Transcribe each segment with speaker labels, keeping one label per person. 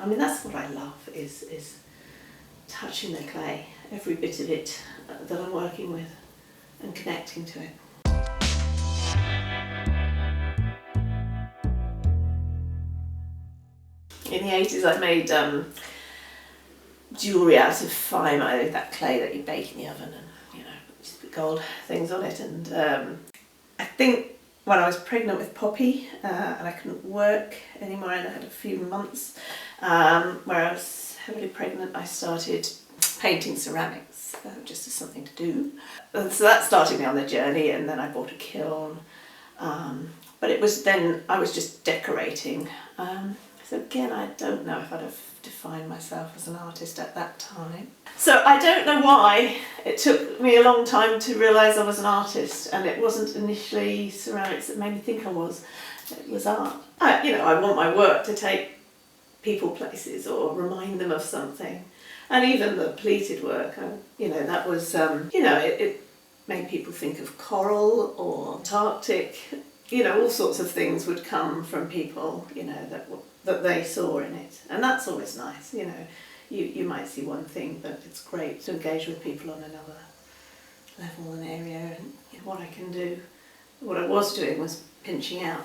Speaker 1: I mean, that's what I love, is touching the clay, every bit of it that I'm working with, and connecting to it. In the 80s I made jewellery out of Fimo, that clay that you bake in the oven, and just put gold things on it. And I think when I was pregnant with Poppy and I couldn't work anymore, and I had a few months where I was heavily pregnant, I started painting ceramics just as something to do. And so that started me on the journey, and then I bought a kiln. But it was then I was just decorating. So again, I don't know if I'd have defined myself as an artist at that time. So I don't know why it took me a long time to realise I was an artist, and it wasn't initially ceramics that made me think I was. It was art. I want my work to take people places or remind them of something. And even the pleated work, that was, it made people think of coral or Antarctic. All sorts of things would come from people, that they saw in it. And that's always nice, You might see one thing, but it's great to engage with people on another level and area. And what I can do, what I was doing was pinching out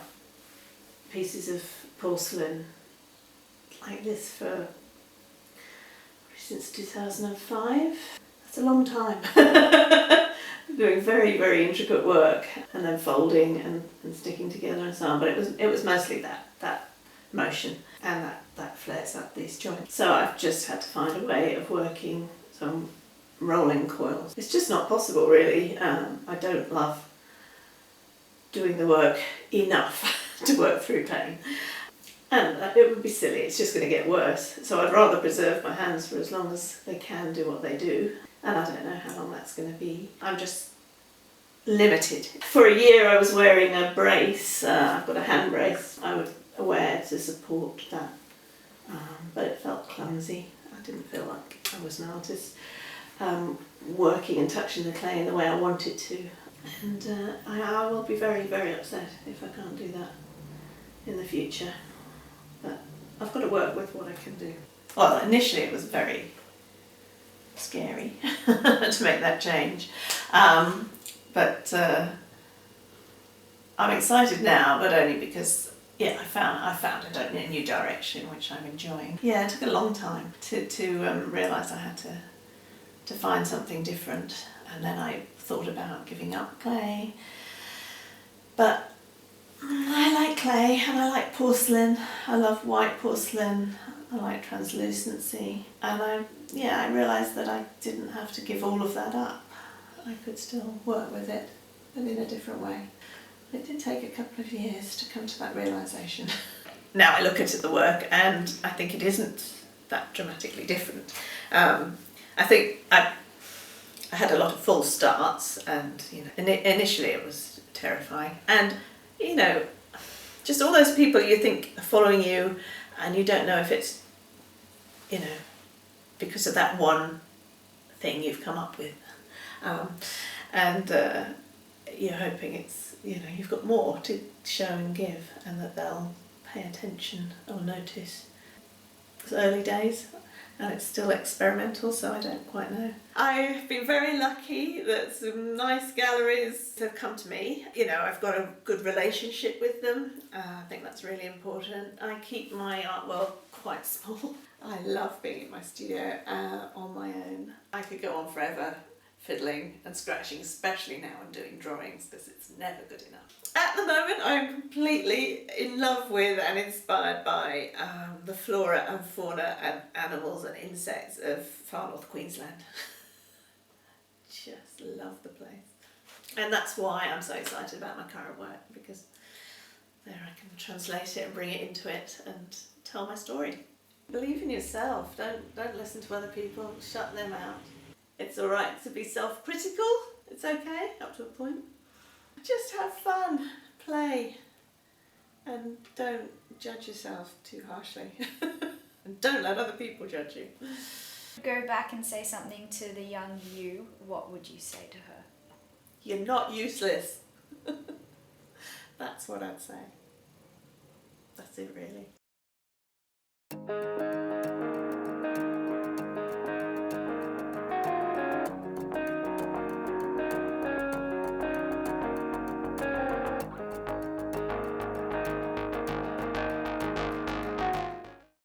Speaker 1: pieces of porcelain like this since 2005. That's a long time. Doing very, very intricate work, and then folding and sticking together and so on. But it was mostly that motion, and that flares up these joints. So I've just had to find a way of working some rolling coils. It's just not possible, really. I don't love doing the work enough to work through pain. And it would be silly, it's just going to get worse. So I'd rather preserve my hands for as long as they can do what they do. And I don't know how long that's going to be. I'm just limited. For a year I was wearing a brace. I've got a hand brace I would wear to support that. But it felt clumsy. I didn't feel like I was an artist. Working and touching the clay in the way I wanted to. And I will be very, very upset if I can't do that in the future. But I've got to work with what I can do. Well, initially it was very scary to make that change. But I'm excited now, but only because I found a new direction which I'm enjoying. Yeah, it took a long time to realise I had to find something different, and then I thought about giving up clay. But I like clay and I like porcelain. I love white porcelain. I like translucency, and I realised that I didn't have to give all of that up. I could still work with it, but in a different way. It did take a couple of years to come to that realisation. Now I look at the work and I think it isn't that dramatically different. I think I had a lot of false starts, and initially it was terrifying. And just all those people you think are following you, and you don't know if it's because of that one thing you've come up with, and you're hoping it's you've got more to show and give, and that they'll pay attention or notice. It's early days and it's still experimental, so I don't quite know. I've been very lucky that some nice galleries have come to me. I've got a good relationship with them. I think that's really important. I keep my art world quite small. I love being in my studio on my own. I could go on forever fiddling and scratching, especially now I'm doing drawings, because it's never good enough. At the moment I'm completely in love with and inspired by the flora and fauna and animals and insects of far north Queensland. Just love the place. And that's why I'm so excited about my current work, because there I can translate it and bring it into it and tell my story. Believe in yourself, don't listen to other people, shut them out. It's alright to be self-critical, it's okay, up to a point. Just have fun, play, and don't judge yourself too harshly. And don't let other people judge you.
Speaker 2: Go back and say something to the young you, what would you say to her?
Speaker 1: You're not useless. That's what I'd say. That's it, really.